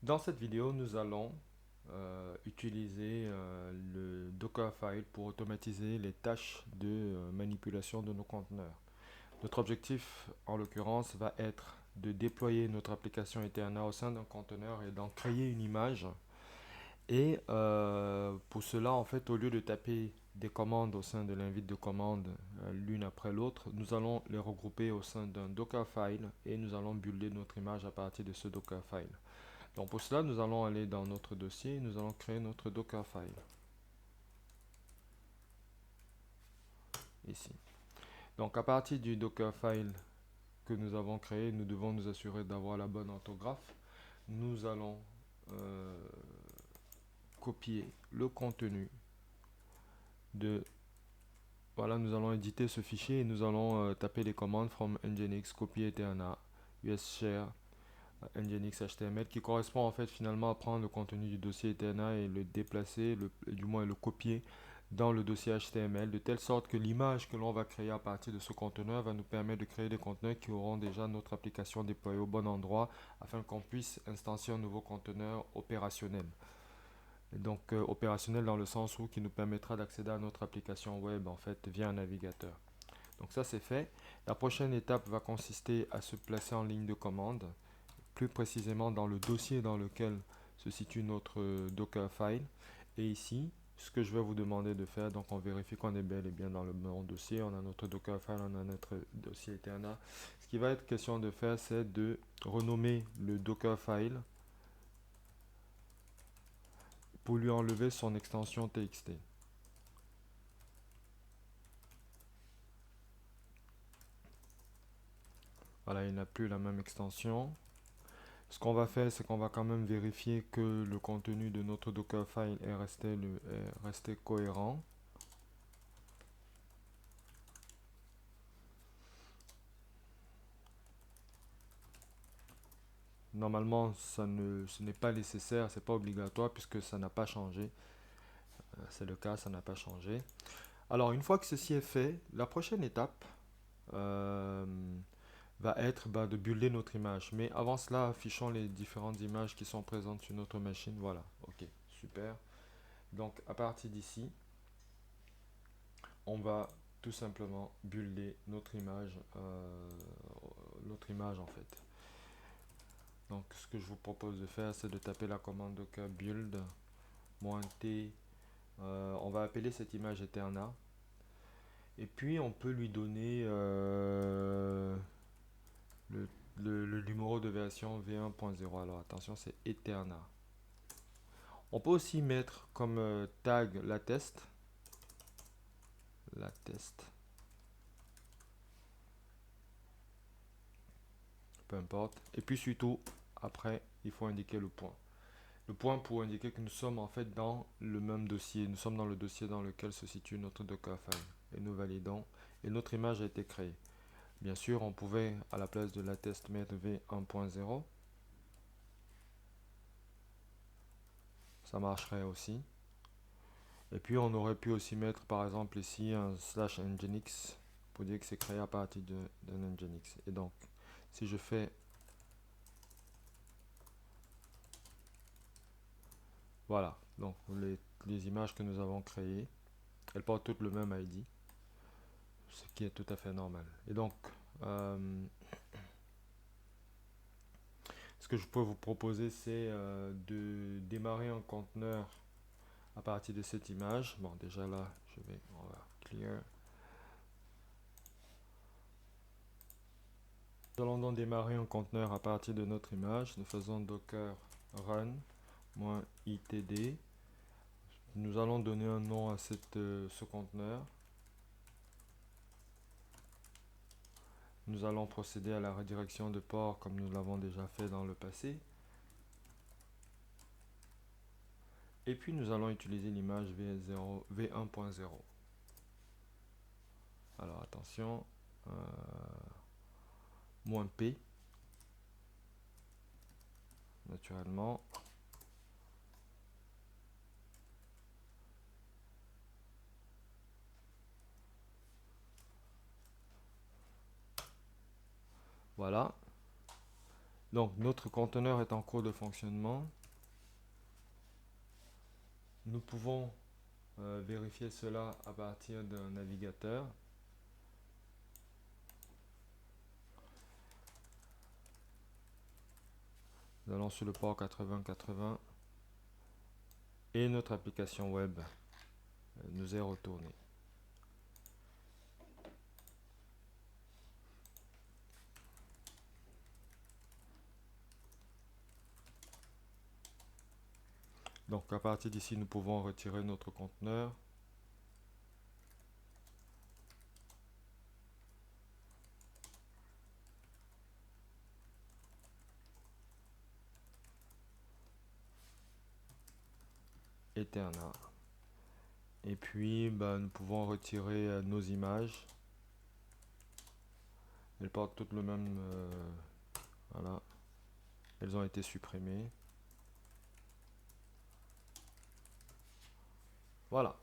Dans cette vidéo, nous allons utiliser le Dockerfile pour automatiser les tâches de manipulation de nos conteneurs. Notre objectif, en l'occurrence, va être de déployer notre application Eterna au sein d'un conteneur et d'en créer une image. Et pour cela, en fait, au lieu de taper des commandes au sein de l'invite de commandes l'une après l'autre, nous allons les regrouper au sein d'un Dockerfile et nous allons builder notre image à partir de ce Dockerfile. Donc pour cela, nous allons aller dans notre dossier et nous allons créer notre Dockerfile ici. Donc à partir du Dockerfile que nous avons créé, nous devons nous assurer d'avoir la bonne orthographe. Nous allons euh, copier le contenu de... Voilà, nous allons éditer ce fichier et nous allons taper les commandes from nginx, copy eterna, usshare, nginx html qui correspond en fait finalement à prendre le contenu du dossier eterna et le déplacer, du moins le copier dans le dossier HTML de telle sorte que l'image que l'on va créer à partir de ce conteneur va nous permettre de créer des conteneurs qui auront déjà notre application déployée au bon endroit afin qu'on puisse instancier un nouveau conteneur opérationnel. Et donc opérationnel dans le sens où qui nous permettra d'accéder à notre application web en fait via un navigateur. Donc ça c'est fait. La prochaine étape va consister à se placer en ligne de commande, plus précisément dans le dossier dans lequel se situe notre Dockerfile. Et ici, ce que je vais vous demander de faire, donc on vérifie qu'on est bel et bien dans le bon dossier, on a notre Dockerfile, on a notre dossier Eterna. Ce qui va être question de faire, c'est de renommer le Dockerfile pour lui enlever son extension TXT. Voilà, il n'a plus la même extension. Ce qu'on va faire, c'est qu'on va quand même vérifier que le contenu de notre Dockerfile est resté cohérent. Normalement, ce n'est pas nécessaire, c'est pas obligatoire puisque ça n'a pas changé. C'est le cas, ça n'a pas changé. Alors, une fois que ceci est fait, la prochaine étape euh, va être de builder notre image. Mais avant cela, affichons les différentes images qui sont présentes sur notre machine. Voilà, ok, super. Donc, à partir d'ici, on va tout simplement builder notre image en fait. Donc, ce que je vous propose de faire, c'est de taper la commande docker build -t. On va appeler cette image Eterna. Et puis, on peut lui donner le, le numéro de version v1.0. Alors, attention, c'est Eterna. On peut aussi mettre comme tag la test. La test. Peu importe. Et puis, surtout, après, il faut indiquer le point. Le point pour indiquer que nous sommes en fait dans le même dossier. Nous sommes dans le dossier dans lequel se situe notre Dockerfile. Et nous validons. Et notre image a été créée. Bien sûr, on pouvait à la place de la test mettre v1.0. Ça marcherait aussi. Et puis on aurait pu aussi mettre par exemple ici un slash nginx pour dire que c'est créé à partir d'un nginx. Et donc, si je fais, voilà, donc les images que nous avons créées, elles portent toutes le même ID, ce qui est tout à fait normal. Et donc, euh, ce que je peux vous proposer, c'est de démarrer un conteneur à partir de cette image. Bon, déjà là, on va clear. Nous allons donc démarrer un conteneur à partir de notre image. Nous faisons docker run -itd. Nous allons donner un nom à ce conteneur. Nous allons procéder à la redirection de port comme nous l'avons déjà fait dans le passé. Et puis nous allons utiliser l'image v1.0. Alors attention, -p, naturellement. Voilà. Donc notre conteneur est en cours de fonctionnement. Nous pouvons vérifier cela à partir d'un navigateur. Nous allons sur le port 8080 et notre application web nous est retournée. Donc à partir d'ici, nous pouvons retirer notre conteneur. Eterna. Et puis nous pouvons retirer nos images. Elles portent toutes le même... voilà. Elles ont été supprimées. Voilà.